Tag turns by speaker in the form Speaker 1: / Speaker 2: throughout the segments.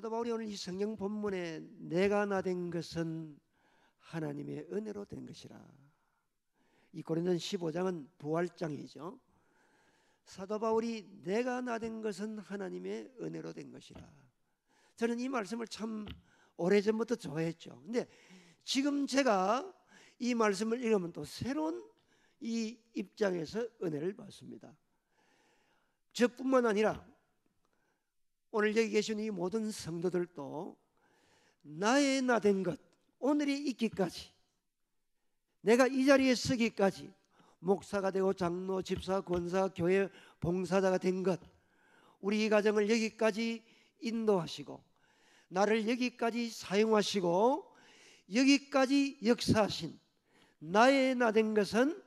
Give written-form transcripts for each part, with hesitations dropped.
Speaker 1: 사도 바울이 오늘 이 성경 본문에 내가 나 된 것은 하나님의 은혜로 된 것이라. 이 고린도전 15장은 부활장이죠. 사도 바울이 내가 나 된 것은 하나님의 은혜로 된 것이라. 저는 이 말씀을 참 오래전부터 좋아했죠. 근데 지금 제가 이 말씀을 읽으면 또 새로운 이 입장에서 은혜를 받습니다. 저뿐만 아니라 오늘 여기 계신 이 모든 성도들도 나의 나 된 것, 오늘이 있기까지, 내가 이 자리에 서기까지, 목사가 되고 장로, 집사, 권사, 교회 봉사자가 된 것, 우리 이 가정을 여기까지 인도하시고 나를 여기까지 사용하시고 여기까지 역사하신 나의 나 된 것은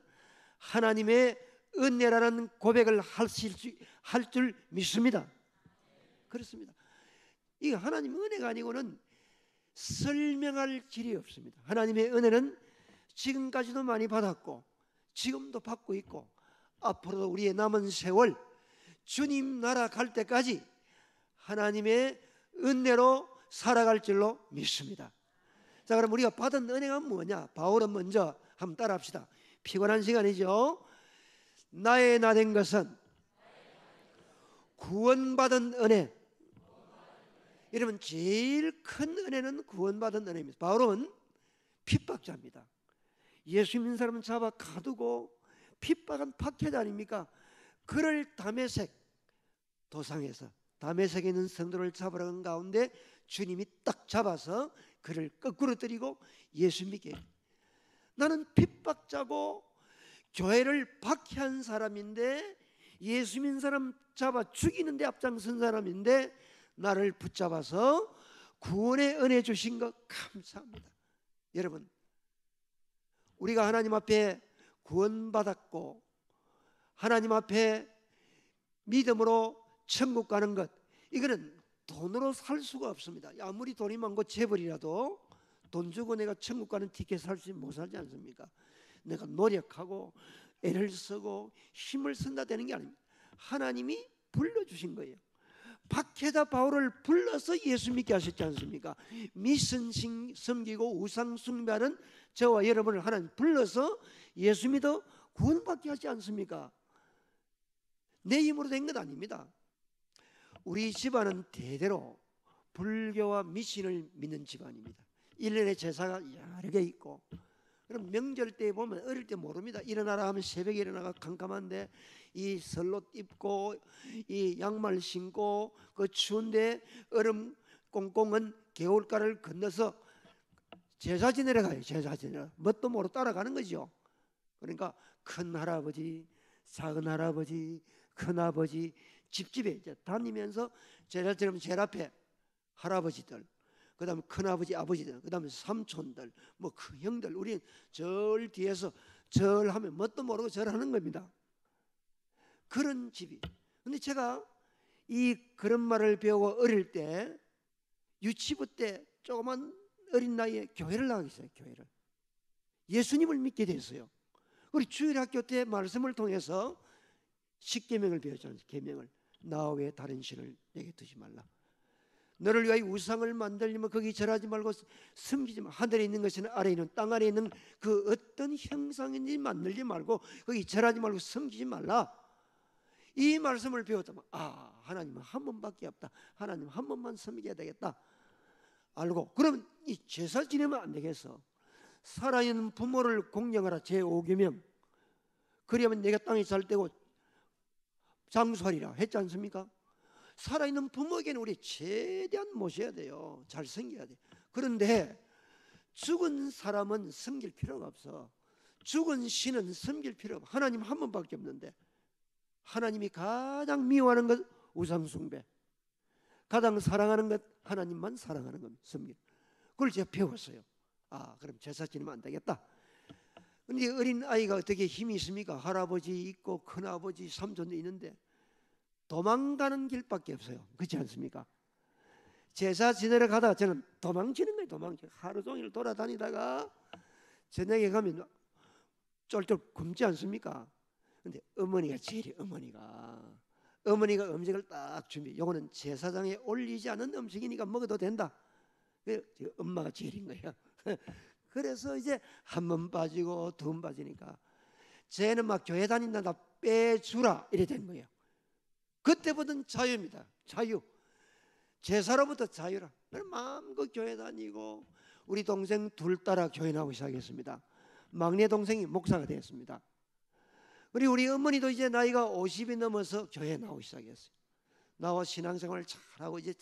Speaker 1: 하나님의 은혜라는 고백을 할 줄 믿습니다. 그렇습니다. 이게 하나님 은혜가 아니고는 설명할 길이 없습니다. 하나님의 은혜는 지금까지도 많이 받았고 지금도 받고 있고 앞으로도 우리의 남은 세월 주님 나라 갈 때까지 하나님의 은혜로 살아갈 줄로 믿습니다. 자, 그럼 우리가 받은 은혜가 뭐냐? 바울은 먼저 한번 따라합시다. 피곤한 시간이죠. 나의 나 된 것은 구원받은 은혜. 여러분, 제일 큰 은혜는 구원받은 은혜입니다. 바울은 핍박자입니다. 예수 믿는 사람은 잡아 가두고 핍박한 박해자 아닙니까? 그를 다메섹 도상에서 다메섹에 있는 성도를 잡으러 간 가운데 주님이 딱 잡아서 그를 거꾸로 때리고 예수 믿게. 나는 핍박자고 교회를 박해한 사람인데 예수 믿는 사람 잡아 죽이는데 앞장선 사람인데 나를 붙잡아서 구원의 은혜 주신 것 감사합니다. 여러분, 우리가 하나님 앞에 구원받았고 하나님 앞에 믿음으로 천국 가는 것, 이거는 돈으로 살 수가 없습니다. 아무리 돈이 많고 재벌이라도 돈 주고 내가 천국 가는 티켓 살지 못 살지 않습니까? 내가 노력하고 애를 쓰고 힘을 쓴다 되는 게 아닙니다. 하나님이 불러주신 거예요. 박해자 바울을 불러서 예수 믿게 하셨지 않습니까? 미신 섬기고 우상 숭배하는 저와 여러분을 하나님 불러서 예수 믿어 구원받게 하지 않습니까? 내 힘으로 된 것 아닙니다. 우리 집안은 대대로 불교와 미신을 믿는 집안입니다. 1년에 제사가 여러 개 있고, 그럼 명절 때 보면 어릴 때 모릅니다. 일어나라 하면 새벽에 일어나가 깜깜한데 이 설롯 입고 이 양말 신고 그 추운데 얼음 꽁꽁은 개울가를 건너서 제사 지내러 가요. 제사 지내러 뭣도 모르고 따라가는 거죠. 그러니까 큰 할아버지, 작은 할아버지, 큰 아버지 집집에 이제 다니면서 제사 지내면 제일 앞에 할아버지들, 그 다음에 큰아버지, 아버지들, 그 다음에 삼촌들, 뭐 큰 형들, 우리는 절 뒤에서 절하면 뭣도 모르고 절하는 겁니다. 그런 집이. 근데 제가 이 그런 말을 배우고 어릴 때 유치부 때 조그만 어린 나이에 교회를 나가게 했어요. 교회를. 예수님을 믿게 됐어요. 우리 주일학교 때 말씀을 통해서 십계명을 배웠잖아요. 계명을. 나 외에 다른 신을 내게 두지 말라. 너를 위하여 우상을 만들려면 거기 절하지 말고 섬기지 말고, 하늘에 있는 것이나 아래에 있는 땅 아래에 있는 그 어떤 형상인지 만들지 말고 거기 절하지 말고 섬기지 말라. 이 말씀을 배웠다면 하나님은 한 번밖에 없다. 하나님 한 번만 섬겨야 되겠다 알고, 그러면 이 제사 지내면 안 되겠어. 살아있는 부모를 공경하라. 제5계명. 그러면 내가 땅에 잘 되고 장수하리라 했지 않습니까? 살아있는 부모에게는 우리 최대한 모셔야 돼요. 잘 섬겨야 돼요. 그런데 죽은 사람은 섬길 필요가 없어. 죽은 신은 섬길 필요가 없어. 하나님 한 번밖에 없는데, 하나님이 가장 미워하는 것 우상숭배, 가장 사랑하는 것 하나님만 사랑하는 겁니다. 섬길. 그걸 제가 배웠어요. 그럼 제사 지내면 안 되겠다. 근데 어린 아이가 어떻게 힘이 있습니까? 할아버지 있고 큰아버지, 삼촌도 있는데 도망가는 길밖에 없어요. 그렇지 않습니까? 제사 지내러 가다가 저는 도망치는 거예요. 도망치는. 하루 종일 돌아다니다가 저녁에 가면 쫄쫄 굶지 않습니까? 근데 어머니가 제일, 어머니가 어머니가 음식을 딱 준비. 요거는 제사장에 올리지 않은 음식이니까 먹어도 된다. 엄마가 제일인 거예요. 그래서 이제 한 번 빠지고 두 번 빠지니까 쟤는 막 교회 다닌다, 나 빼주라 이래 된 거예요. 그때부터는 자유입니다. 자유. 제사로부터 자유라. 마음껏 교회 다니고 우리 동생 둘 따라 교회 나오기 시작했습니다. 막내 동생이 목사가 되었습니다. 그리고 우리 어머니도 이제 나이가 50이 넘어서 교회 나오기 시작했어요. 나와 신앙생활을 잘하고 이제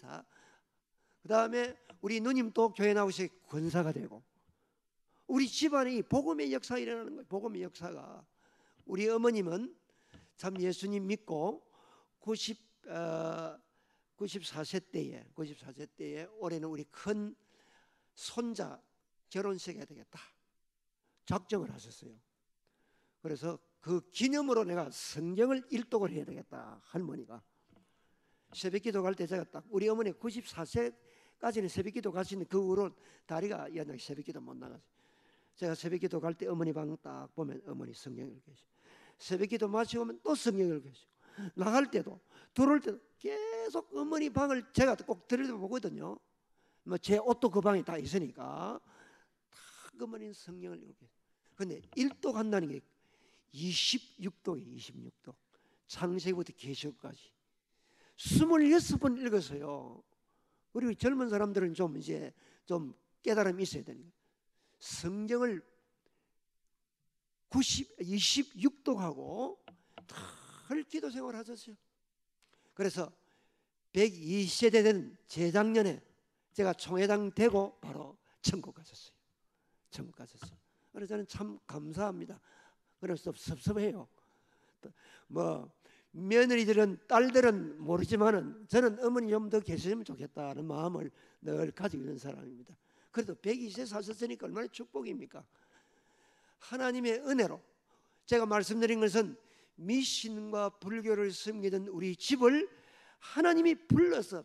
Speaker 1: 그 다음에 우리 누님도 교회 나오시 권사가 되고 우리 집안이 복음의 역사가 일어나는 거예요. 복음의 역사가. 우리 어머님은 참 예수님 믿고 94세 때에 올해는 우리 큰 손자 결혼식 해야 되겠다 작정을 하셨어요. 그래서 그 기념으로 내가 성경을 일독을 해야 되겠다. 할머니가 새벽기도 갈 때 제가 딱 우리 어머니 94세까지는 새벽기도 가시는 그 후로 다리가 연약 새벽기도 못 나가서 제가 새벽기도 갈 때 어머니 방 딱 보면 어머니 성경을 계시고 새벽기도 마치고 오면 또 성경을 계시고 나갈 때도 들어올 때도 계속 어머니 방을 제가 꼭 들여다보거든요. 뭐 제 옷도 그 방에 다 있으니까 다 어머니는 성경을 읽고. 근데 일독한다는 게 26독이에요. 26독. 창세기부터 계시록까지 26번 읽었어요. 그리고 젊은 사람들은 좀 이제 좀 깨달음이 있어야 되는 거예요. 성경을 26독하고 늘 기도 생활을 하셨어요. 그래서 120세대 된 재작년에 제가 총회장 되고 바로 천국 갔었어요. 천국 갔었어요. 그래서 저는 참 감사합니다. 그래서 섭섭해요. 뭐 며느리들은 딸들은 모르지만은 저는 어머니 좀 더 계셨으면 좋겠다는 마음을 늘 가지고 있는 사람입니다. 그래도 120세 사셨으니까 얼마나 축복입니까? 하나님의 은혜로 제가 말씀드린 것은 미신과 불교를 섬기던 우리 집을 하나님이 불러서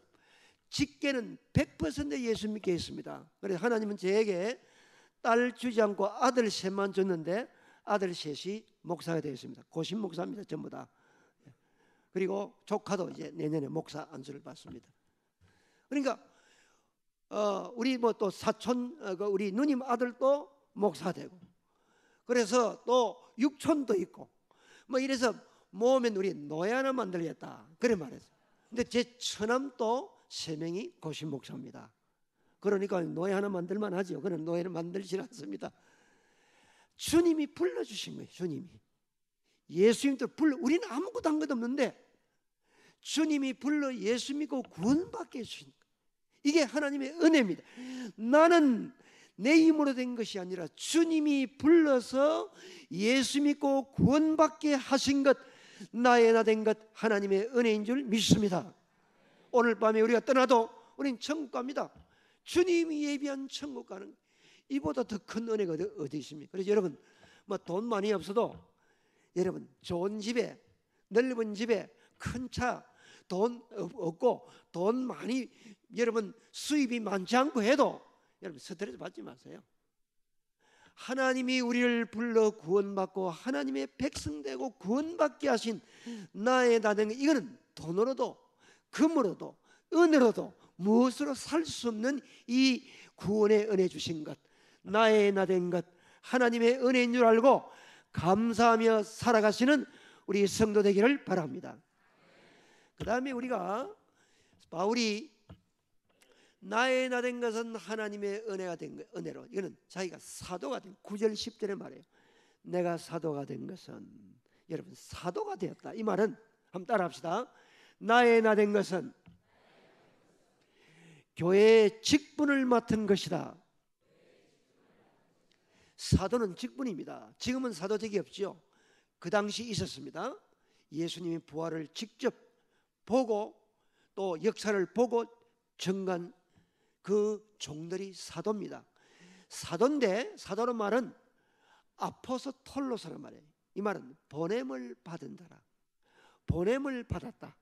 Speaker 1: 직계는 100% 예수 믿게 했습니다. 그래서 하나님은 저에게 딸 주지 않고 아들 셋만 줬는데 아들 셋이 목사가 되었습니다. 고신 목사입니다. 전부 다. 그리고 조카도 이제 내년에 목사 안수를 받습니다. 그러니까 우리 뭐 또 사촌 우리 누님 아들도 목사 되고 그래서 또 육촌도 있고 뭐 이래서 모으면 우리 노예 하나 만들겠다 그래 말했어요. 근데 제 처남도 3명이 고신 목사입니다. 그러니까 노예 하나 만들만 하죠. 그런 노예를 만들지 않습니다. 주님이 불러주신 거예요. 주님이 예수님도 불러. 우리는 아무것도 한 것 없는데 주님이 불러 예수 믿고 구원받게 해주신 거예요. 이게 하나님의 은혜입니다. 나는 내 힘으로 된 것이 아니라 주님이 불러서 예수 믿고 구원받게 하신 것, 나의 나 된 것 하나님의 은혜인 줄 믿습니다. 오늘 밤에 우리가 떠나도 우리는 천국 갑니다. 주님이 예비한 천국 가는 이보다 더 큰 은혜가 어디 있습니까? 그래서 여러분 뭐 돈 많이 없어도 여러분 좋은 집에 넓은 집에 큰 차 돈 없고 돈 많이 여러분 수입이 많지 않고 해도 여러분 스트레스 받지 마세요. 하나님이 우리를 불러 구원받고 하나님의 백성 되고 구원받게 하신 나의 나된 이거는 돈으로도 금으로도 은혜로도 무엇으로 살 수 없는 이 구원의 은혜 주신 것, 나의 나된 것 하나님의 은혜인 줄 알고 감사하며 살아가시는 우리 성도 되기를 바랍니다. 그 다음에 우리가 바울이 나의 나 된 것은 하나님의 은혜가 된 것, 은혜로 이거는 자기가 사도가 된 9절 10절에 말해요. 내가 사도가 된 것은 여러분 사도가 되었다. 이 말은 한번 따라합시다. 나의 나 된 것은 교회의 직분을 맡은 것이다. 사도는 직분입니다. 지금은 사도직이 없지요. 그 당시 있었습니다. 예수님이 부활을 직접 보고 또 역사를 보고 증거한 그 종들이 사도입니다. 사도인데 사도란 말은 아포스톨로스란 말이에요. 이 말은 보냄을 받은 자라. 보냄을 받았다.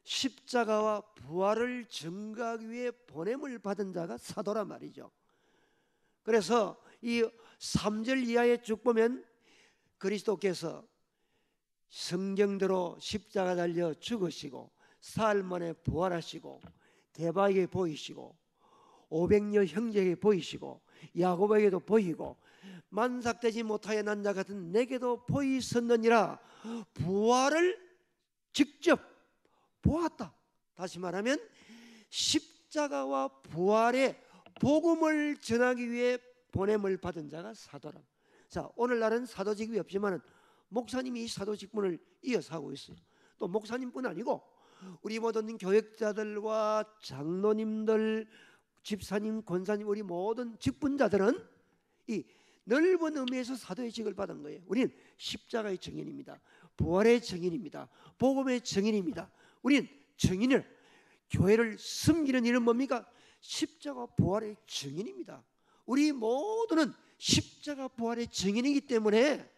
Speaker 1: 십자가와 부활을 증거하기 위해 보냄을 받은 자가 사도란 말이죠. 그래서 이 3절 이하에 쭉 보면 그리스도께서 성경대로 십자가 달려 죽으시고 사흘 만에 부활하시고 대바에게 보이시고 500여 형제에게 보이시고 야곱에게도 보이고 만삭되지 못하여 난 자 같은 내게도 보이셨느니라. 부활을 직접 보았다. 다시 말하면 십자가와 부활의 복음을 전하기 위해 보냄을 받은 자가 사도라. 자, 오늘날은 사도직이 없지만 목사님이 이 사도직분을 이어서 하고 있어요. 또 목사님뿐 아니고 우리 모든 교역자들과 장로님들, 집사님, 권사님, 우리 모든 직분자들은 이 넓은 의미에서 사도의 직을 받은 거예요. 우리는 십자가의 증인입니다. 부활의 증인입니다. 복음의 증인입니다. 우리는 증인을, 교회를 섬기는 일은 뭡니까? 십자가 부활의 증인입니다. 우리 모두는 십자가 부활의 증인이기 때문에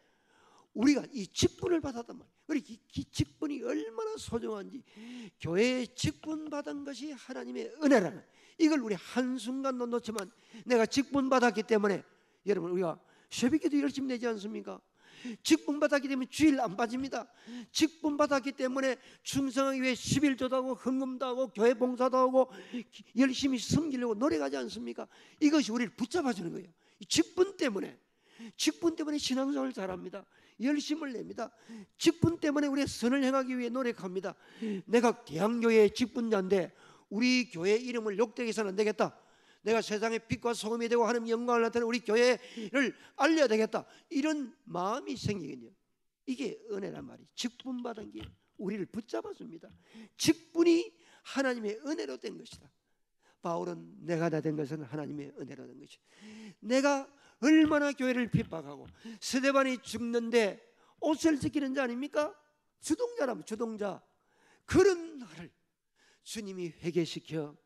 Speaker 1: 우리가 이 직분을 받았단 말이에요. 그리고 이 직분이 얼마나 소중한지, 교회의 직분 받은 것이 하나님의 은혜라는, 이걸 우리 한순간도 놓지만, 내가 직분 받았기 때문에 여러분 우리가 새벽기도 열심히 내지 않습니까? 직분 받았기 때문에 주일 안 빠집니다. 직분 받았기 때문에 충성하기 위해 11조도 하고 헌금도 하고 교회 봉사도 하고 열심히 섬기려고 노력하지 않습니까? 이것이 우리를 붙잡아주는 거예요. 직분 때문에 신앙생활을 잘합니다. 열심을 냅니다. 직분 때문에 우리가 선을 행하기 위해 노력합니다. 내가 대한교회의 직분자인데 우리 교회 이름을 욕되게 해서는 안 되겠다. 내가 세상의 빛과 소금이 되고 하나님 영광을 나타내는 우리 교회를 알려야 되겠다. 이런 마음이 생기거든요. 이게 은혜란 말이에요. 직분 받은 게 우리를 붙잡아줍니다. 직분이 하나님의 은혜로 된 것이다. 바울은 내가 다 된 것은 하나님의 은혜로 된 것이다. 내가 얼마나 교회를 핍박하고 스데반이 죽는데 옷을 지키는 자 아닙니까? 주동자라면 주동자. 그런 나를 주님이 회개시켜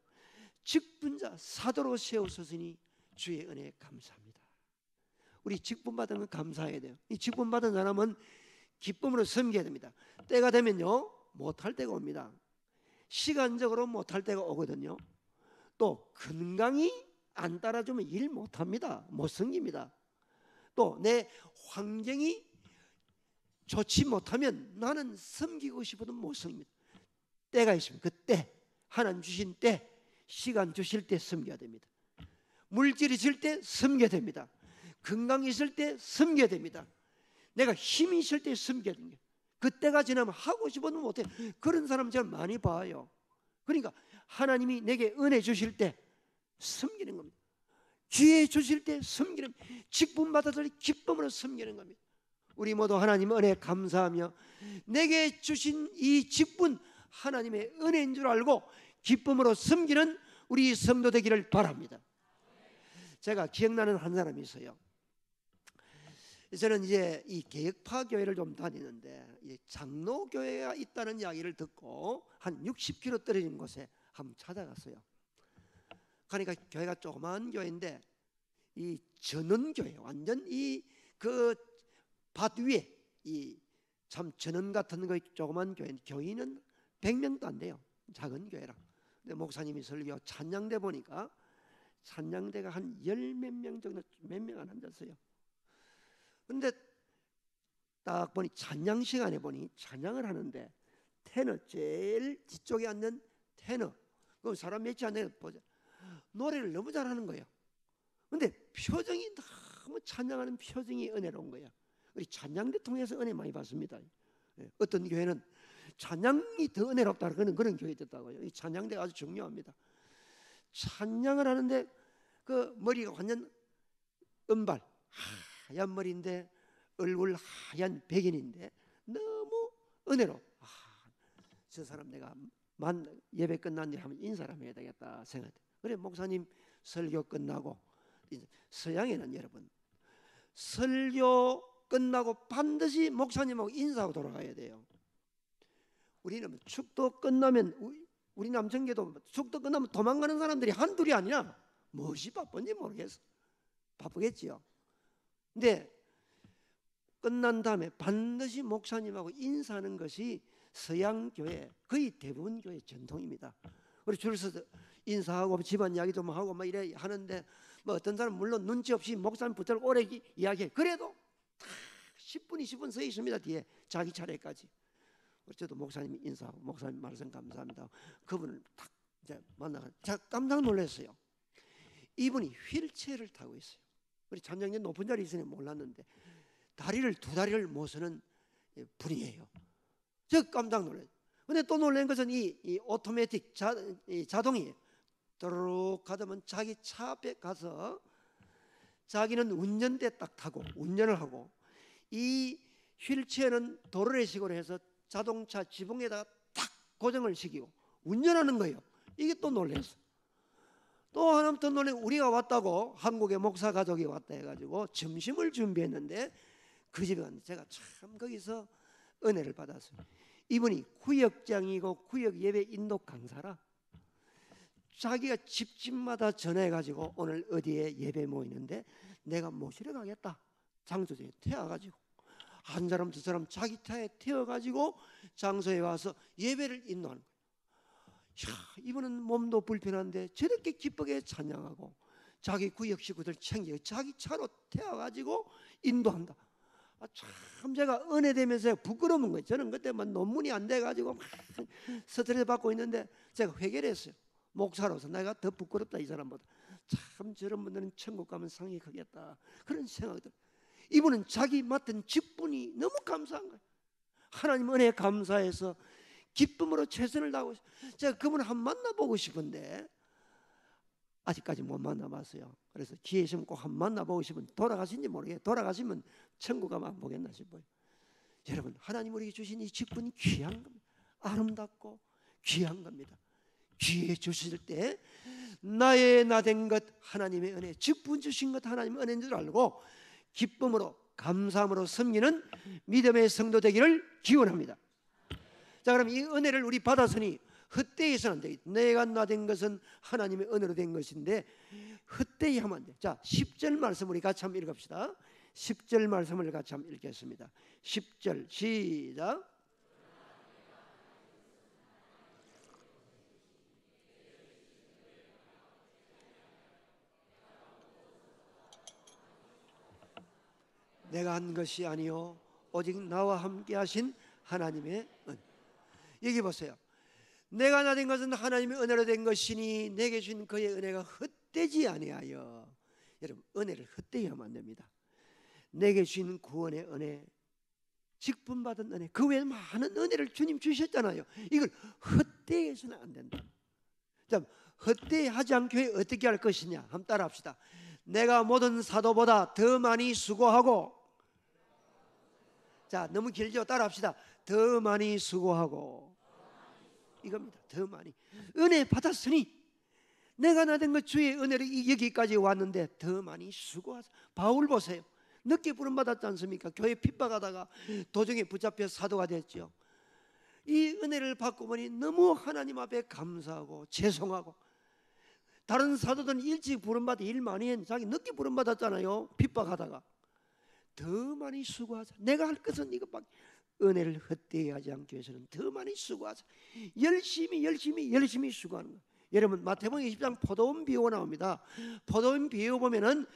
Speaker 1: 직분자 사도로 세우셨으니 주의 은혜에 감사합니다. 우리 직분 받은 건 감사해야 돼요. 이 직분 받은 사람은 기쁨으로 섬겨야 됩니다. 때가 되면요 못할 때가 옵니다. 시간적으로 못할 때가 오거든요. 또 건강이 안 따라주면 일 못합니다. 못 섬깁니다. 또 내 환경이 좋지 못하면 나는 섬기고 싶어도 못 섬깁니다. 때가 있으면 그때 하나님 주신 때, 시간 주실 때 섬겨야 됩니다. 물질이 있을 때 섬겨야 됩니다. 건강이 있을 때 섬겨야 됩니다. 내가 힘이 있을 때 섬겨야 됩니다. 그때가 지나면 하고 싶어도 못해. 그런 사람 제가 많이 봐요. 그러니까 하나님이 내게 은혜 주실 때 섬기는 겁니다. 기회 주실 때 섬기는, 직분 받아들 기쁨으로 섬기는 겁니다. 우리 모두 하나님 은혜에 감사하며 내게 주신 이 직분 하나님의 은혜인 줄 알고 기쁨으로 섬기는 우리 성도 되기를 바랍니다. 제가 기억나는 한 사람이 있어요. 저는 이제 이 개혁파 교회를 좀 다니는데 장로교회가 있다는 이야기를 듣고 한 60km 떨어진 곳에 한번 찾아갔어요. 그러니까 교회가 조그마한 교회인데 이 전원교회, 완전 이 그 밭 위에 이 참 전원 같은 거 조그만 교회, 교인은 100명도 안 돼요. 작은 교회라. 근데 목사님이 설교 찬양대 보니까 찬양대가 한 10몇 명 정도, 몇 명 안 앉았어요. 근데 딱 보니 찬양 시간에 보니 찬양을 하는데 테너, 제일 뒤쪽에 앉는 테너, 그 사람 몇이 안 되는 보자, 노래를 너무 잘하는 거예요. 근데 표정이 너무, 찬양하는 표정이 은혜로운 거야. 우리 찬양대 통해서 은혜 많이 받습니다. 어떤 교회는 찬양이 더 은혜롭다 그런 교회 됐다고요. 이 찬양대가 아주 중요합니다. 찬양을 하는데 그 머리가 완전 은발 하얀 머리인데 얼굴 하얀 백인인데 너무 은혜로, 저 사람 내가 예배 끝난 뒤에 한번 인사를 해야 되겠다 생각해. 그래 목사님 설교 끝나고, 서양에는 여러분 설교 끝나고 반드시 목사님하고 인사하고 돌아가야 돼요. 우리는 축도 끝나면, 우리 남청교도 축도 끝나면 도망가는 사람들이 한둘이 아니라 무엇이 바쁜지 모르겠어. 바쁘겠지요. 근데 끝난 다음에 반드시 목사님하고 인사하는 것이 서양 교회, 거의 대부분 교회 전통입니다. 우리 줄 서서 인사하고 집안 이야기 좀 하고 막 이래 하는데, 뭐 어떤 사람 물론 눈치 없이 목사님 붙들고 오래 이야기해. 그래도 다 10분 20분 서 있습니다. 뒤에 자기 차례까지. 저도 목사님 인사하고 목사님 말씀 감사합니다. 그분을 딱 이제 만나가 깜짝 놀랐어요. 이분이 휠체어를 타고 있어요. 우리 찬양님 높은 자리에 있으니 몰랐는데 두 다리를 못 서는 분이에요. 저 깜짝 놀랐어요. 근데 또 놀란 것은 이 오토매틱 자동이에요. 도로록 가다면 자기 차 앞에 가서 자기는 운전대 딱 타고 운전을 하고 이 휠체어는 도로를 식으로 해서 자동차 지붕에다가 딱 고정을 시키고 운전하는 거예요. 이게 또 놀랐어. 또 하나 더 놀란, 우리가 왔다고 한국의 목사 가족이 왔다 해가지고 점심을 준비했는데 그 집에 갔는데 제가 참 거기서 은혜를 받았어요. 이분이 구역장이고 구역 예배 인도 강사라. 자기가 집집마다 전화해가지고 오늘 어디에 예배 모이는데 내가 모시러 가겠다. 장소에 태워가지고 한 사람 두 사람 자기 차에 태워가지고 장소에 와서 예배를 인도하는 거예요. 이분은 몸도 불편한데 저렇게 기쁘게 찬양하고 자기 구역 식구들 챙겨 자기 차로 태워가지고 인도한다. 참 제가 은혜되면서 부끄러운 거예요. 저는 그때만 논문이 안 돼가지고 막 스트레스 받고 있는데 제가 회개를 했어요. 목사로서 내가 더 부끄럽다 이 사람보다. 참 저런 분들은 천국 가면 상이 크겠다 그런 생각들. 이분은 자기 맡은 직분이 너무 감사한 거예요. 하나님 은혜에 감사해서 기쁨으로 최선을 다하고 제가 그분을 한번 만나보고 싶은데 아직까지 못 만나봤어요. 그래서 기회 있으면 꼭 한번 만나보고 싶은, 돌아가신지 모르겠어요. 돌아가시면 천국 가면 안 보겠나 싶어요. 여러분, 하나님 우리에게 주신 이 직분이 귀한 겁니다. 아름답고 귀한 겁니다. 기회 주실 때 나의 나 된 것 하나님의 은혜, 직분 주신 것 하나님의 은혜인 줄 알고 기쁨으로 감사함으로 섬기는 믿음의 성도 되기를 기원합니다. 자, 그럼 이 은혜를 우리 받았으니 헛되이서는 안 되겠다. 내가 나 된 것은 하나님의 은혜로 된 것인데 헛되이 하면 안 돼. 자, 10절 말씀 우리 같이 한번 읽읍시다. 10절 말씀을 같이 한번 읽겠습니다. 10절 시작. 내가 한 것이 아니요 오직 나와 함께 하신 하나님의 은. 여기 보세요. 내가 나 된 것은 하나님의 은혜로 된 것이니 내게 주신 그의 은혜가 헛되지 아니하여. 여러분, 은혜를 헛되이 하면 안 됩니다. 내게 주신 구원의 은혜, 직분 받은 은혜, 그 외에 많은 은혜를 주님 주셨잖아요. 이걸 헛되이 해서는 안 된다. 자, 헛되이 하지 않게 어떻게 할 것이냐 한번 따라 합시다. 내가 모든 사도보다 더 많이 수고하고, 자, 너무 길죠? 따라 합시다. 더 많이 수고하고, 이겁니다. 더 많이 은혜 받았으니 내가 나 된 것 주의 은혜로 여기까지 왔는데 더 많이 수고하자. 바울 보세요. 늦게 부름받았지 않습니까? 교회 핍박하다가 도중에 붙잡혀 사도가 됐죠. 이 은혜를 받고 보니 너무 하나님 앞에 감사하고 죄송하고, 다른 사도들은 일찍 부름받아 일 많이 했는데 자기 늦게 부름받았잖아요. 핍박하다가. 더 많이 수고하자. 내가 할 것은 이것밖에. 은혜를 헛되이 하지 않기 위해서는 더 많이 수고하자. 열심히 수고하는 거예요. 여러분, 마태복음 20장 포도원 비유가 나옵니다. 포도원 비유 보면은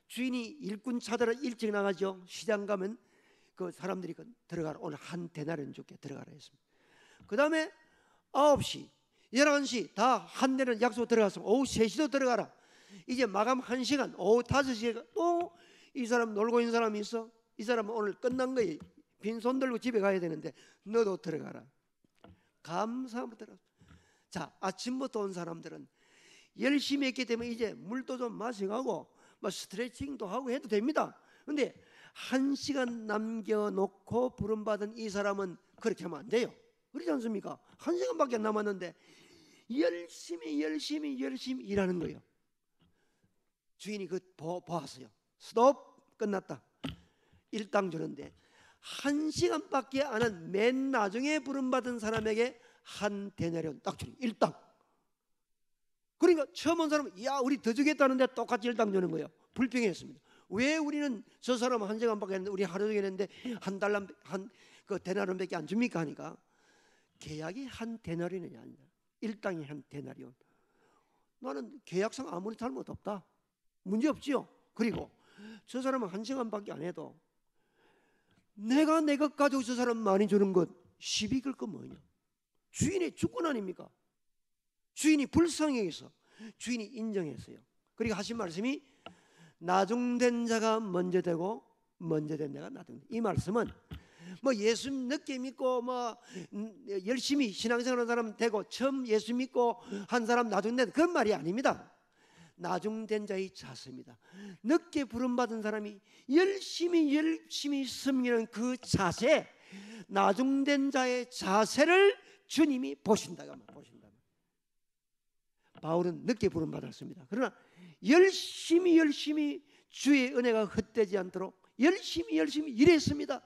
Speaker 1: 주인이 일꾼 차들을 일찍 나가죠. 시장 가면 그 사람들이 들어가라. 오늘 한 데나리온 줄게 들어가라 했습니다. 그 다음에 9시 11시 다 한 데는 약속 들어갔으면 오후 3시도 들어가라. 이제 마감 1시간 오후 5시에 또 이 사람 놀고 있는 사람이 있어. 이 사람은 오늘 끝난 거예요. 빈손 들고 집에 가야 되는데 너도 들어가라. 감사함으로 들어가. 자, 아침부터 온 사람들은 열심히 했기 때문에 이제 물도 좀 마시고 뭐 스트레칭도 하고 해도 됩니다. 근데 1시간 남겨놓고 부름받은 이 사람은 그렇게 하면 안 돼요. 그렇지 않습니까? 1시간밖에 남았는데 열심히 일하는 거예요. 주인이 그 보았어요. 스톱, 끝났다. 일당 주는데 1시간밖에 안 한 맨 나중에 부름받은 사람에게 한 데나리온 딱 주는 일당. 그러니까 처음 온 사람은 야 우리 더 주겠다는데 똑같이 일당 주는 거예요. 불평했습니다. 왜 우리는 저 사람은 1시간밖에 했는데 우리 하루 종일 했는데 한 달러 그 데나리온밖에 안 줍니까 하니까 계약이 한 데나리온이 아니라 일당이 한 데나리온. 나는 계약상 아무리 잘못 없다. 문제 없지요. 그리고 저 사람은 1시간밖에 안 해도 내가 내 것 가지고 저 사람 많이 주는 것 시비 걸 거 뭐냐? 주인의 주권 아닙니까? 주인이 불쌍해서 주인이 인정했어요. 그리고 하신 말씀이 나중된 자가 먼저 되고 먼저 된 자가 나중된. 이 말씀은 뭐 예수 늦게 믿고 뭐 열심히 신앙생활하는 사람 되고 처음 예수 믿고 한 사람 나중된 그런 말이 아닙니다. 나중된 자의 자세입니다. 늦게 부름받은 사람이 열심히 섬기는 그 자세, 나중된 자의 자세를 주님이 보신다가 보신다. 바울은 늦게 부름받았습니다. 그러나 열심히 주의 은혜가 헛되지 않도록 열심히 일했습니다.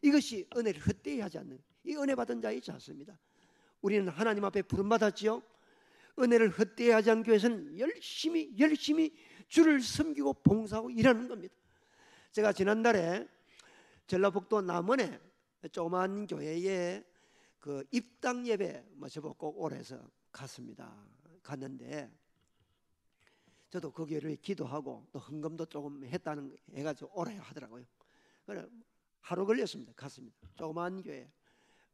Speaker 1: 이것이 은혜를 헛되이 하지 않는 이 은혜 받은 자의 자세입니다. 우리는 하나님 앞에 부름받았지요. 은혜를 헛되이 하지 않기 위해서는 열심히 주를 섬기고 봉사하고 일하는 겁니다. 제가 지난달에 전라북도 남원에 조그만 교회에 그 입당 예배 저보고 꼭 오래서 갔는데 저도 그 교회를 기도하고 또 헌금도 조금 했다는 해가지고 오래 하더라고요. 그래 하루 걸렸습니다. 갔습니다. 조그만 교회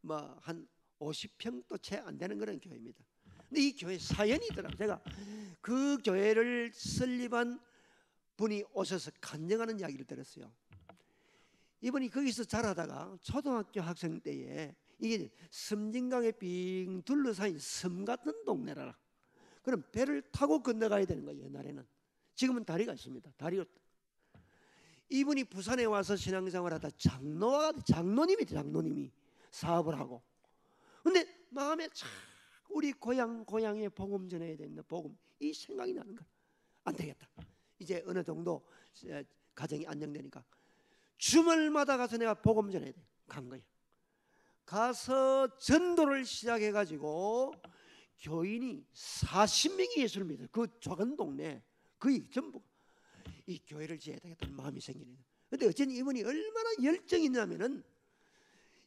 Speaker 1: 뭐 한 50평도 채 안 되는 그런 교회입니다. 근데 이 교회 사연이 있더라고요. 제가 그 교회를 설립한 분이 오셔서 간증하는 이야기를 들었어요. 이분이 거기서 자라다가 초등학교 학생 때에 이게 섬진강에 빙 둘러싸인 섬 같은 동네라. 그럼 배를 타고 건너가야 되는 거예요. 옛날에는. 지금은 다리가 있습니다. 다리로. 이분이 부산에 와서 신앙생활하다 장로님이 사업을 하고. 근데 마음에 참 우리 고향에 복음 전해야 된다. 복음 이 생각이 나는 거야. 안 되겠다. 이제 어느 정도 가정이 안정되니까 주말마다 가서 내가 복음 전해야 돼. 간 거야. 가서 전도를 시작해가지고 교인이 40명이 예수를 믿어요. 그 작은 동네 거의 전부 이 교회를 지어야 되겠다는 마음이 생기는 거예요. 근데 어쨌든 이분이 얼마나 열정이 있냐면은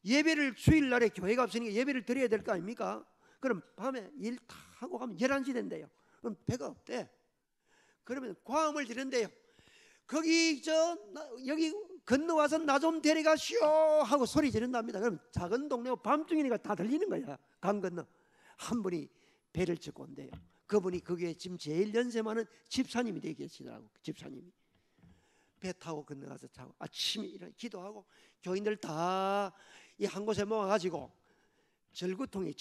Speaker 1: 예배를 주일날에 교회가 없으니까 예배를 드려야 될 거 아닙니까? 그럼 밤에 일 다 하고 가면 11시 된대요. 그럼 배가 없대. 그러면 과음을 드린대요. 여기 건너와서 나 좀 데려가시오 하고 소리 지른답니다. 그럼 작은 동네고 밤중이니까 다 들리는 거야. 강 건너 한 분이 배를 짓고 온대요. 그분이 거기에 지금 제일 연세 많은 집사님이 되어 계시더라고. 집사님이 배 타고 건너가서 자고 아침에 일어나 기도하고 교인들 다 이 한 곳에 모아가지고 절구통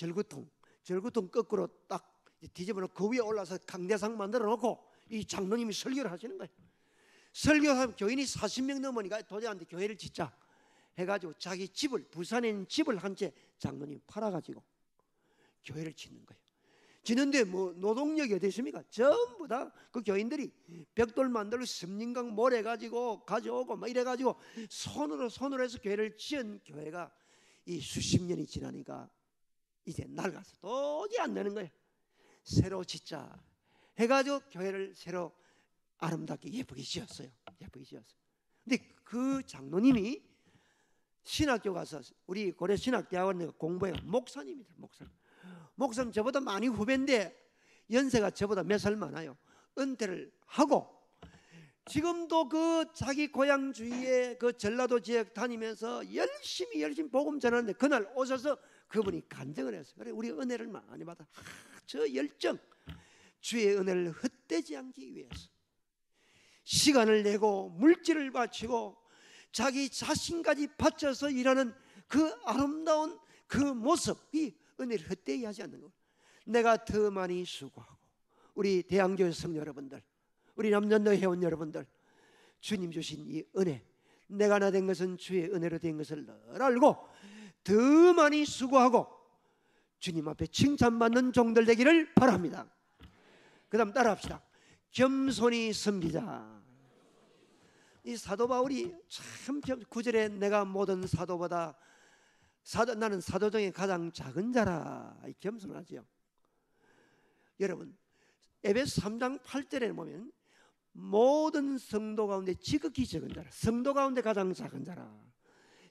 Speaker 1: 거꾸로 딱 뒤집어 놓고 그 위에 올라서 강대상 만들어 놓고 이 장로님이 설교를 하시는 거예요. 설교하면 교인이 40명 넘으니까 도저히 교회를 짓자 해가지고 자기 집을 부산에 있는 집을 한 채 장로님이 팔아가지고 교회를 짓는 거예요. 짓는데 뭐 노동력이 어디 있습니까? 전부 다 그 교인들이 벽돌 만들고 섬진강 모래 가지고 가져오고 막 이래가지고 손으로 해서 교회를 지은 교회가 이 수십 년이 지나니까 이제 낡아서 도저히 안 되는 거예요. 새로 짓자 해가지고 교회를 새로 아름답게 예쁘게 지었어요. 근데 그 장로님이 신학교 가서 우리 고려 신학대학원에 공부해요. 목사님이다. 목사님 저보다 많이 후배인데 연세가 저보다 몇 살 많아요. 은퇴를 하고 지금도 그 자기 고향 주위에 그 전라도 지역 다니면서 열심히 복음 전하는데 그날 오셔서 그분이 간증을 했어요. 그래 우리 은혜를 많이 받아. 저 열정 주의 은혜를 헛되지 않기 위해서 시간을 내고 물질을 바치고 자기 자신까지 바쳐서 일하는 그 아름다운 그 모습이 은혜를 헛되이 하지 않는 것. 내가 더 많이 수고하고 우리 대양교회 성도 여러분들, 우리 남전도 회원 여러분들, 주님 주신 이 은혜, 내가 나 된 것은 주의 은혜로 된 것을 늘 알고 더 많이 수고하고 주님 앞에 칭찬받는 종들 되기를 바랍니다. 그 다음 따라합시다. 겸손히 섬기자. 이 사도 바울이 참 9절에 내가 모든 사도보다 나는 사도 중에 가장 작은 자라 겸손하지요. 여러분 에베소 3장 8절에 보면 모든 성도 가운데 지극히 적은 자라, 성도 가운데 가장 작은 자라.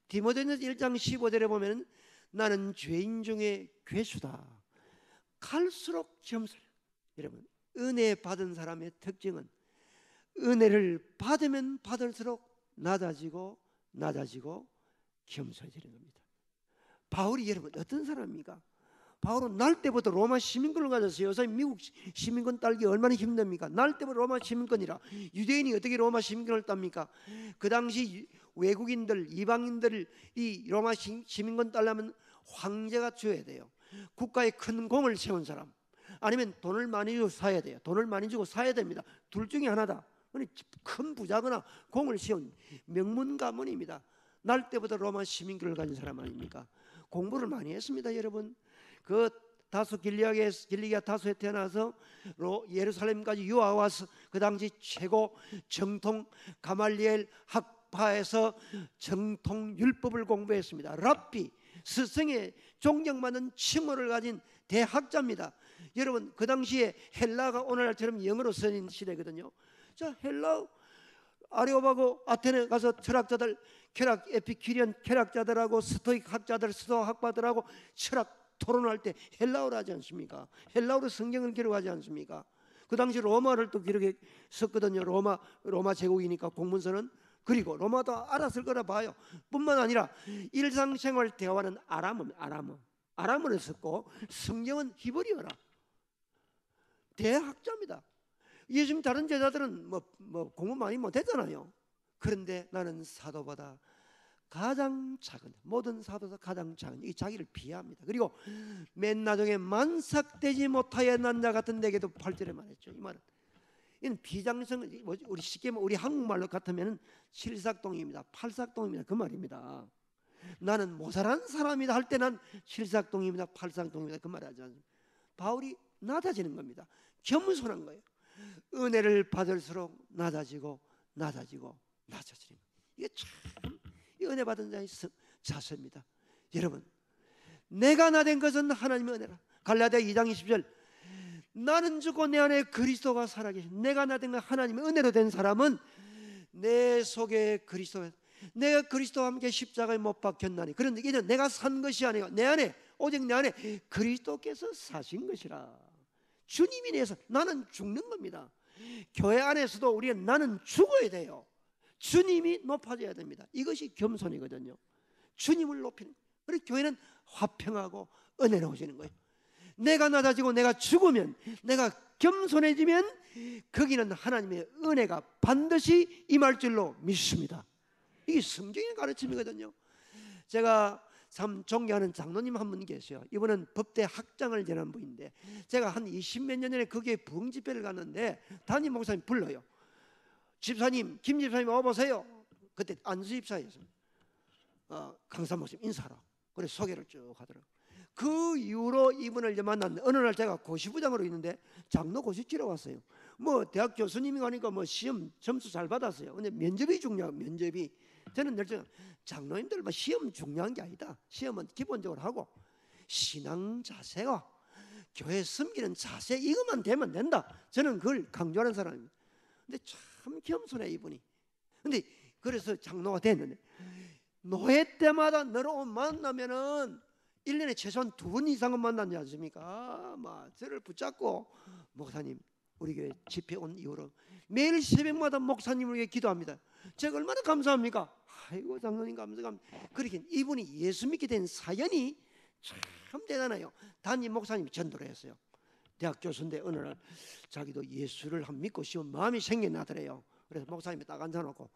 Speaker 1: 디모데전서 1장 15절에 보면 나는 죄인 중에 괴수다. 갈수록 겸손해. 여러분 은혜 받은 사람의 특징은 은혜를 받으면 받을수록 낮아지고 겸손해지는 겁니다. 바울이 여러분 어떤 사람입니까? 바울은 날 때부터 로마 시민권을 가졌어요. 요새 미국 시민권 딸기 얼마나 힘듭니까? 날 때부터 로마 시민권이라. 유대인이 어떻게 로마 시민권을 땁니까? 그 당시 외국인들, 이방인들 이 로마 시민권 따려면 황제가 줘야 돼요. 국가에 큰 공을 세운 사람, 아니면 돈을 많이 주고 사야 돼요. 돈을 많이 주고 사야 됩니다. 둘 중에 하나다. 큰 부자거나 공을 세운 명문 가문입니다. 날 때부터 로마 시민권을 가진 사람 아닙니까? 공부를 많이 했습니다. 여러분, 그 다소 길리기아 다소에 태어나서 예루살렘까지 유학 와서 그 당시 최고 정통 가말리엘 학파에서 정통 율법을 공부했습니다. 랍비, 스승의 존경받는 칭호를 가진 대학자입니다. 여러분, 그 당시에 헬라가 오늘날처럼 영어로 쓰는 시대거든요. 자, 헬라 아레오바고 아테네 가서 철학자들, 에피큐리언 철학자들하고 스토익 학자들, 스토아 학파들하고 철학 토론할 때 헬라어로 하지 않습니까? 헬라어로 성경을 기록하지 않습니까? 그 당시 로마를 또 기록했었거든요. 로마 제국이니까 공문서는. 그리고 로마도 알았을 거라 봐요. 뿐만 아니라 일상생활 대화는 아람어를 썼고 성경은 히브리어라. 대학자입니다. 예수님 다른 제자들은 뭐 공부 많이 못했잖아요. 그런데 나는 사도보다 가장 작은, 모든 사도보다 가장 작은, 이 자기를 비하합니다. 그리고 맨 나중에 만삭되지 못하여 난 자 같은 내게도 8절에 말했죠. 이 말은 이는 비장성, 우리 쉽게 우리 한국말로 같으면 칠삭동입니다. 팔삭동입니다. 그 말입니다. 나는 모자란 사람이다 할 때 난 칠삭동입니다. 팔삭동입니다. 그 말 하지 않습니다. 바울이 낮아지는 겁니다. 겸손한 거예요. 은혜를 받을수록 낮아지고 낮아지는 거예요. 이게 참 이 은혜 받은 자의 자세입니다. 여러분, 내가 나된 것은 하나님의 은혜라. 갈라디아 2장 20절, 나는 죽고 내 안에 그리스도가 살아계신, 내가 나된 것 하나님의 은혜로 된 사람은 내 속에 그리스도가, 내가 그리스도와 함께 십자가에 못 박혔나니, 그런데 이는 내가 산 것이 아니고 내 안에, 오직 내 안에 그리스도께서 사신 것이라. 주님이 내서 나는 죽는 겁니다. 교회 안에서도 우리는 나는 죽어야 돼요. 주님이 높아져야 됩니다. 이것이 겸손이거든요. 주님을 높이는. 그래서 교회는 화평하고 은혜로워지는 거예요. 내가 낮아지고 내가 죽으면, 내가 겸손해지면 거기는 하나님의 은혜가 반드시 임할 줄로 믿습니다. 이게 성경의 가르침이거든요. 제가 참 존경하는 장로님 한 분 계세요. 이분은 법대 학장을 지낸 분인데, 제가 한 20몇 년 전에 거기에 부흥집회를 갔는데 담임 목사님 불러요. 집사님, 김 집사님 와보세요. 그때 안수 집사였어요. 강사 목사님 인사하라. 그래서 소개를 쭉 하더라고요. 그 이후로 이분을 이제 만났는데, 어느 날 제가 고시부장으로 있는데 장로 고시 치러 왔어요. 뭐 대학 교수님이 가니까 뭐 시험 점수 잘 받았어요. 근데 면접이 중요해요. 면접이. 저는 늘 장로님들 뭐 시험 중요한 게 아니다. 시험은 기본적으로 하고 신앙 자세와 교회 섬기는 자세, 이것만 되면 된다. 저는 그걸 강조하는 사람입니다. 근데 참 겸손해 이분이. 근데 그래서 장로가 됐는데, 노회 때마다 너로 만나면은 1년에 최소한 2번 이상은 만나지 않습니까? 막 저를 붙잡고, 목사님 우리 교회 집회 온 이후로 매일 새벽마다 목사님을 위해 기도합니다. 제가 얼마나 감사합니까? 아이고 장로님 감사합니다. 그렇게 이분이 예수 믿게 된 사연이 참 대단해요. 담임 목사님이 전도를 했어요. 대학 교수인데 어느 날 자기도 예수를 한 믿고 싶은 마음이 생겨나더래요. 그래서 목사님이 딱 앉아놓고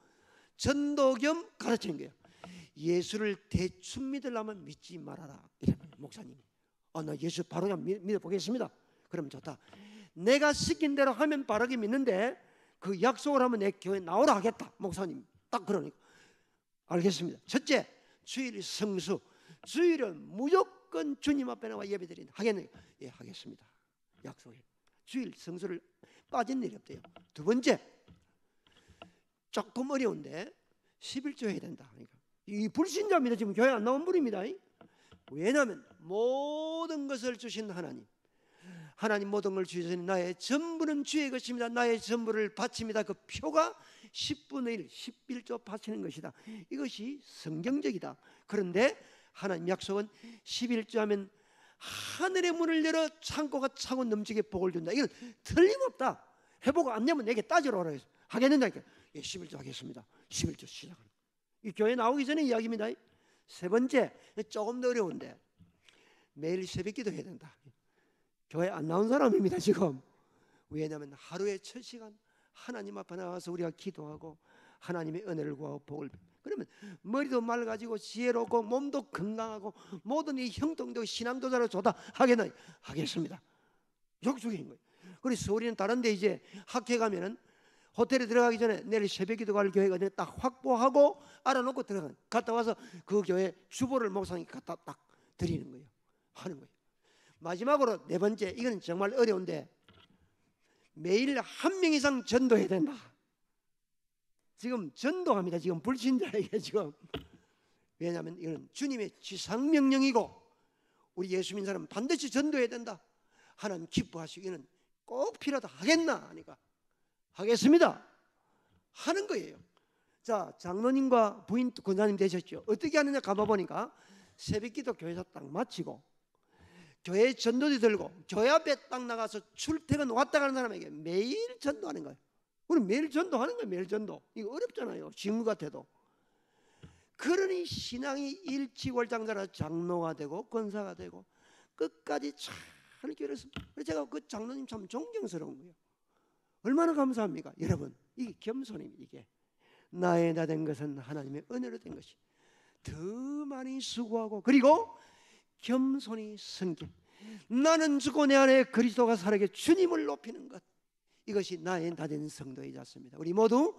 Speaker 1: 전도 겸 가르치는 거예요. 예수를 대충 믿으려면 믿지 말아라. 이래요 목사님이. 나 예수 바로 그냥 믿어보겠습니다. 그럼 좋다. 내가 시킨 대로 하면 바르게 믿는데 그 약속을 하면 내 교회 나오라 하겠다. 목사님 딱 그러니까 알겠습니다. 첫째, 주일 성수. 주일은 무조건 주님 앞에 나와 예배드린다. 하겠네요. 예, 하겠습니다. 약속해. 주일 성수를 빠진 일이 없대요. 두 번째, 조금 어려운데 11조 해야 된다. 그러니까 이 불신자입니다. 지금 교회 안 나온 분입니다. 왜냐하면 모든 것을 주신 하나님 모든 걸 주시니 나의 전부는 주의 것입니다. 나의 전부를 바칩니다. 그 표가 10분의 1, 11조 바치는 것이다. 이것이 성경적이다. 그런데 하나님 약속은 11조 하면 하늘의 문을 열어 창고가 차고 넘치게 복을 준다. 이건 틀림없다. 회복 안 되면 내게 따지러 오라 해서 하겠는가? 예, 11조 하겠습니다. 11조 시작하는. 이 교회 나오기 전에 이야기입니다. 세 번째, 조금 더 어려운데 매일 새벽기도 해야 된다. 교회 안 나온 사람입니다 지금. 왜냐하면 하루에 첫 시간 하나님 앞에 나와서 우리가 기도하고 하나님의 은혜를 구하고 복을, 그러면 머리도 맑아지고 지혜롭고 몸도 건강하고 모든 이 형통되고 신앙도자로 좋다 하겠나? 하겠습니다. 욕심인 거예요. 그래서 우리는 다른데 이제 학회 가면은 호텔에 들어가기 전에 내일 새벽기도 갈 교회가 딱 확보하고 알아놓고 들어가는, 갔다 와서 그 교회 주보를 목사님께 갖다 딱 드리는 거예요. 하는 거예요. 마지막으로 네 번째, 이건 정말 어려운데 매일 한 명 이상 전도해야 된다. 지금 전도합니다. 지금 불신자에게 지금. 왜냐하면 이건 주님의 지상명령이고 우리 예수 믿는 사람은 반드시 전도해야 된다. 하나님 기뻐하시기는 꼭 필요하다. 하겠나? 하니까 하겠습니다. 하는 거예요. 자, 장로님과 부인 권사님 되셨죠. 어떻게 하느냐 가봐보니까 새벽기도 교회에서 딱 마치고 교회 전도지 들고 교회 앞에 딱 나가서 출퇴근 왔다 가는 사람에게 매일 전도하는 거예요. 우리 매일 전도하는 거예요. 매일 전도. 이거 어렵잖아요. 직무 같아도. 그러니 신앙이 일치월장자라 장로가 되고 권사가 되고 끝까지 잘 기울였습니다. 그래서 제가 그 장로님 참 존경스러운 거예요. 얼마나 감사합니까? 여러분, 이게 겸손입니다. 이게 나의 나 된 것은 하나님의 은혜로 된 것이 더 많이 수고하고 그리고 겸손히 섬김. 나는 죽고 내 안에 그리스도가 살아계 주님을 높이는 것, 이것이 나의 나 된 성도이지 않습니다. 우리 모두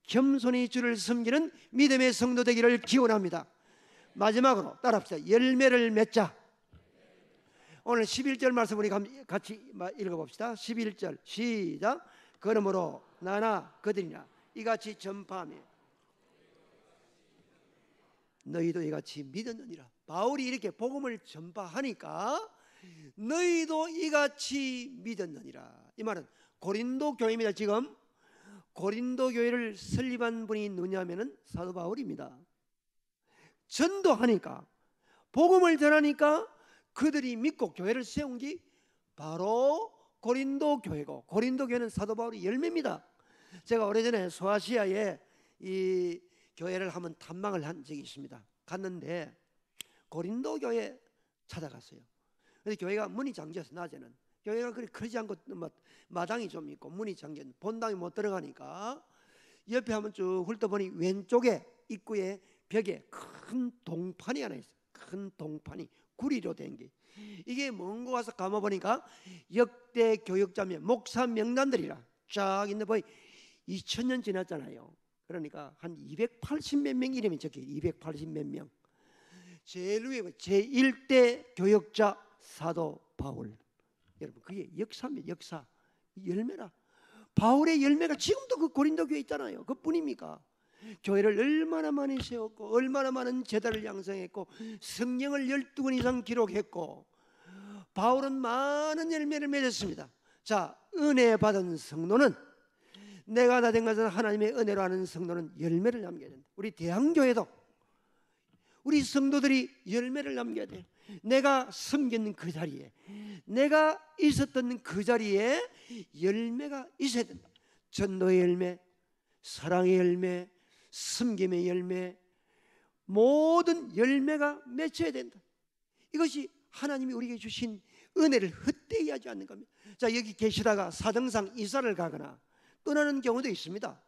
Speaker 1: 겸손히 주를 섬기는 믿음의 성도 되기를 기원합니다. 마지막으로 따라합시다. 열매를 맺자. 오늘 11절 말씀 우리 같이 읽어봅시다. 11절 시작. 그러므로 나나 그들이나 이같이 전파하며 너희도 이같이 믿었느니라. 바울이 이렇게 복음을 전파하니까 너희도 이같이 믿었느니라. 이 말은 고린도 교회입니다. 지금 고린도 교회를 설립한 분이 누구냐면은 사도 바울입니다. 전도하니까 복음을 전하니까 그들이 믿고 교회를 세운 게 바로 고린도 교회고, 고린도 교회는 사도 바울의 열매입니다. 제가 오래전에 소아시아에 이 교회를 한번 탐방을 한 적이 있습니다. 갔는데 고린도 교회 찾아갔어요. 그래서 교회가 문이 잠겨서 낮에는 교회가 그리 크지 않고 마당이 좀 있고 문이 잠겨 본당에 못 들어가니까 옆에 한번 쭉 훑어보니 왼쪽에 입구에 벽에 큰 동판이 하나 있어요. 큰 동판이 구리로 된 게, 이게 뭔가 가서 감아보니까 역대 교육자명 목사 명단들이라 쫙 있는데 거의 2000년 지났잖아요. 그러니까 한 280 몇 명 이름이 적혀요. 280 몇 명. 제일 위에 제1대 교역자 사도 바울. 여러분, 그게 역사입니다. 역사. 열매라. 바울의 열매가 지금도 그 고린도 교회에 있잖아요. 그뿐입니까? 교회를 얼마나 많이 세웠고 얼마나 많은 제자를 양성했고 성경을 12권 이상 기록했고 바울은 많은 열매를 맺었습니다. 자, 은혜 받은 성도는, 내가 다 된 것은 하나님의 은혜로 하는 성도는 열매를 남겨야 된다. 우리 대한교회도 우리 성도들이 열매를 남겨야 돼요. 내가 섬겼는 그 자리에, 내가 있었던 그 자리에 열매가 있어야 된다. 전도의 열매, 사랑의 열매, 섬김의 열매, 모든 열매가 맺혀야 된다. 이것이 하나님이 우리에게 주신 은혜를 헛되이 하지 않는 겁니다. 자, 여기 계시다가 사정상 이사를 가거나 떠나는 경우도 있습니다.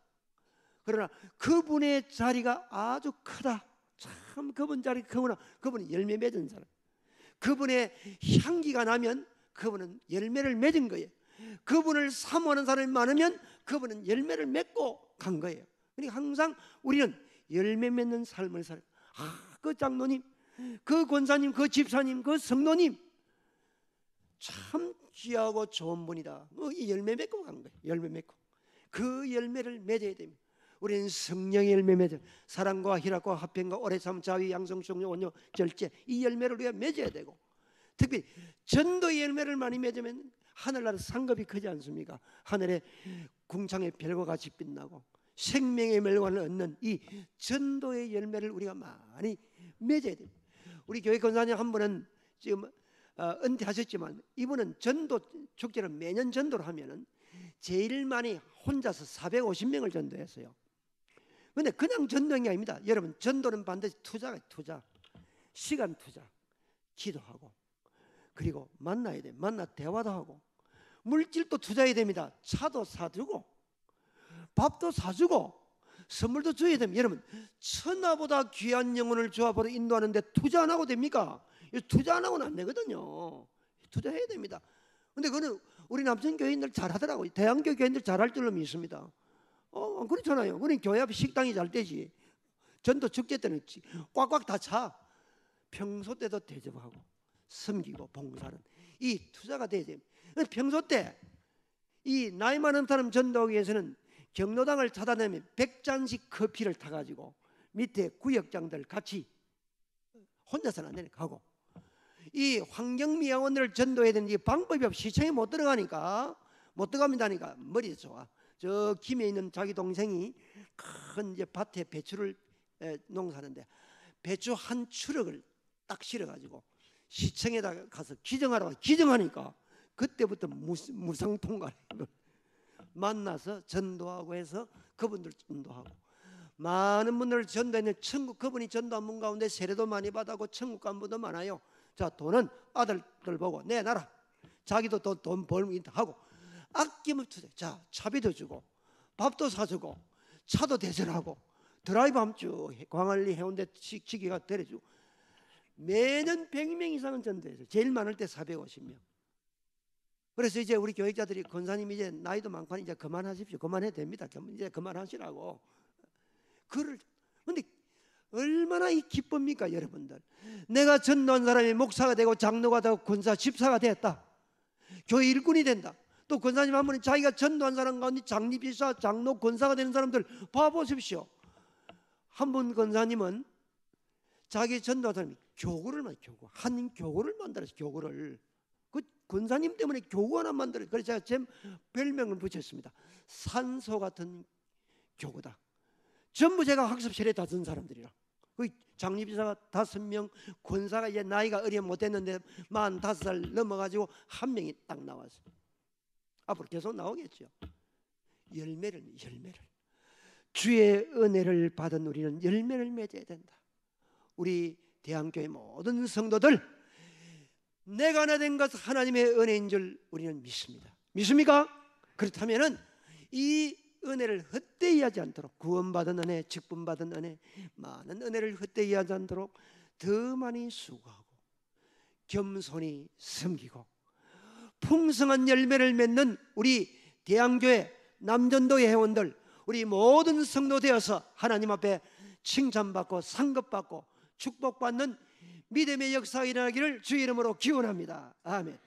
Speaker 1: 그러나 그분의 자리가 아주 크다. 참 그분 자리가 크구나. 그분은 열매 맺은 사람. 그분의 향기가 나면 그분은 열매를 맺은 거예요. 그분을 사모하는 사람이 많으면 그분은 열매를 맺고 간 거예요. 그러니까 항상 우리는 열매 맺는 삶을 살아요. 그 장로님, 그 권사님, 그 집사님, 그 성도님 참 귀하고 좋은 분이다. 이 열매 맺고 간 거예요. 열매 맺고 그 열매를 맺어야 됩니다. 우리는 성령의 열매 맺어 사랑과 희락과 화평과 오래 참 자위 양성 성령 온유 절제, 이 열매를 우리가 맺어야 되고, 특히 전도의 열매를 많이 맺으면 하늘나라 상급이 크지 않습니까? 하늘에 궁창의 별과 같이 빛나고 생명의 멸관을 얻는 이 전도의 열매를 우리가 많이 맺어야 됩니다. 우리 교회 권사님 한 분은 지금 은퇴하셨지만 이분은 전도 축제를 매년 전도를 하면은 제일 많이 혼자서 450명을 전도했어요. 그런데 그냥 전도한 게 아닙니다. 여러분, 전도는 반드시 투자가 투자. 시간 투자, 기도하고, 그리고 만나야 돼. 만나 대화도 하고, 물질도 투자해야 됩니다. 차도 사주고 밥도 사주고 선물도 줘야 됩니다. 여러분, 천하보다 귀한 영혼을 주 앞으로 인도하는데 투자 안 하고 됩니까? 투자 안 하고는 안 되거든요. 투자해야 됩니다. 근데 그거는 우리 남성 교인들 잘하더라고요. 대한교 교인들 잘할 줄로 믿습니다. 그렇잖아요. 그러니 교회 앞에 식당이 잘 되지. 전도 축제 때는 꽉꽉 다 차. 평소 때도 대접하고 섬기고 봉사는 이 투자가 돼야 됩니다. 평소 때 이 나이 많은 사람 전도하기 위해서는 경로당을 찾아내면 100잔씩 커피를 타가지고 밑에 구역장들 같이 혼자서는 안 되니까 하고, 이 환경미화원들을 전도해야 되는데 방법이 없이 시청에 못 들어가니까 못 들어갑니다니까 머리 좋아. 저 김에 있는 자기 동생이 큰 이제 밭에 배추를 농사하는데 배추 한 추럭을 딱 실어가지고 시청에다가 가서 기증하라고 기증하니까 그때부터 무상 통과를 만나서 전도하고 해서 그분들 전도하고, 많은 분들을 전도했는데 천국, 그분이 전도한 분 가운데 세례도 많이 받았고 천국 간 분도 많아요. 자, 돈은 아들들 보고 내놔라. 자기도 돈 벌면 하고 아낌없이 투자. 자, 차비도 주고 밥도 사주고 차도 대절하고 드라이브 함주 광안리 해운대 지기가 데려주고 매년 100명 이상은 전도해서 제일 많을 때 450명. 그래서 이제 우리 교육자들이 권사님 이제 나이도 많고 이제 그만하십시오. 그만해도 됩니다. 이제 그만하시라고. 그런데 얼마나 이 기쁩니까, 여러분들? 내가 전도한 사람이 목사가 되고 장로가 되고 권사, 집사가 됐다. 교회 일꾼이 된다. 또 권사님 한 분은 자기가 전도한 사람 가운데 장립이사, 장로, 권사가 되는 사람들 봐보십시오. 한 분 권사님은 자기 전도한 사람이 교구를 한 교구를 만들어서 교구를, 그 권사님 때문에 교구 하나 만들어요. 그래서 제가 제 별명을 붙였습니다. 산소 같은 교구다. 전부 제가 학습실에 다 든 사람들이라. 그 장립이사가 5명, 권사가 이제 나이가 어려 못했는데 45살 넘어가지고 한 명이 딱 나왔어요. 앞으로 계속 나오겠죠. 열매를 주의 은혜를 받은 우리는 열매를 맺어야 된다. 우리 대한교회 모든 성도들, 내가 하나 된 것은 하나님의 은혜인 줄 우리는 믿습니다. 믿습니까? 그렇다면은 이 은혜를 헛되이 하지 않도록, 구원받은 은혜, 직분받은 은혜, 많은 은혜를 헛되이 하지 않도록 더 많이 수고하고 겸손히 섬기고 풍성한 열매를 맺는 우리 대한교회 남전도의 회원들, 우리 모든 성도 되어서 하나님 앞에 칭찬받고 상급받고 축복받는 믿음의 역사가 일어나기를 주의 이름으로 기원합니다. 아멘.